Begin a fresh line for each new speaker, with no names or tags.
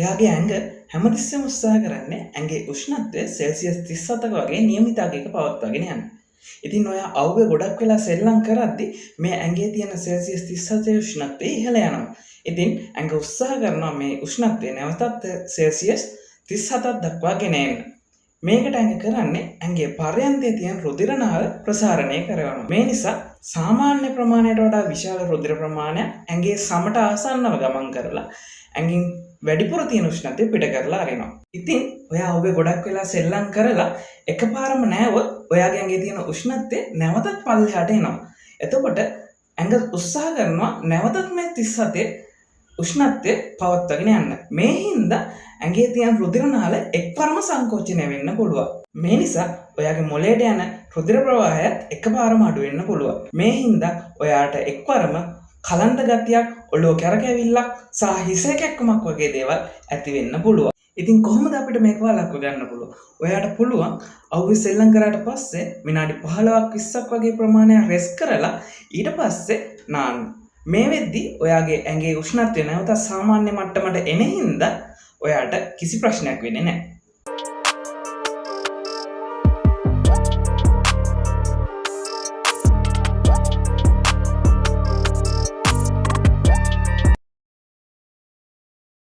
ඔයාගේ ඇඟ හැමතිස්සෙම උත්සාහ කරන්නේ ඇඟේ උෂ්ණත්වය සෙල්සියස් 37ක වගේ නියමිත අගයක පවත්වාගෙන යන්න. ඉතින් ඔයා අවුවේ ගොඩක් වෙලා සෙල්ලම් කරද්දි මේ ඇඟේ තියෙන සෙල්සියස් 37 උෂ්ණත්වය ඉහළ යනවා. ඉතින් ඇඟ උත්සාහ කරනවා මේ උෂ්ණත්වය නැවතත් සෙල්සියස් 37ක් දක්වා ගෙන එන්න. මේකට ඇඟ කරන්නේ ඇඟේ පර්යන්තයේ තියෙන රුධිර නාල ප්‍රසාරණය කරනවා. මේ නිසා සාමාන්‍ය ප්‍රමාණයට වඩා විශාල රුධිර ප්‍රමාණයක් ඇඟේ සමට ආසන්නව ගමන් කරලා ඇඟින් වැඩිපුර තියෙන උෂ්ණත්වය පිට කරලා අරිනවා. ඉතින් ඔයා ඔබේ ගොඩක් වෙලා සෙල්ලම් කරලා එකපාරම නෑවොත් ඔයාගේ ඇඟේ තියෙන උෂ්ණත්වය නැවතත් පල්ලෙහාට එනවා. එතකොට ඇඟ උත්සාහ කරනවා නැවතත් මේ 37 උෂ්ණත්වය පවත්වාගෙන යන්න. මේ හින්දා ඇඟේ තියෙන රුධිර නාල එක්වරම සංකෝචනය වෙන්න පුළුවන්. මේ නිසා ඔයාගේ මොළයට යන රුධිර ප්‍රවාහයත් එකපාරම අඩු වෙන්න පුළුවන්. මේ හින්දා ඔයාට එක්වරම කලන්ත ගතියක්, ඔළුව කැරකෙවිල්ලක් සහ හිස කැක්කමක් වගේ දේවල් ඇති වෙන්න පුළුවන්. ඉතින් කොහොමද අපිට මේක වළක්ව ගන්න පුළුවන්? ඔයාට පුළුවන් අවුවේ සෙල්ලම් කරාට පස්සේ විනාඩි 15ක් 20ක් වගේ ප්‍රමාණයක් රෙස්ට් කරලා ඊට පස්සේ නාන්න. මේ වෙද්දි ඔයාගේ ඇඟේ උෂ්ණත්වය නැවත සාමාන්‍ය මට්ටමට එන හින්දා ඔයාට කිසි ප්‍රශ්නයක් වෙන්නේ නැහැ.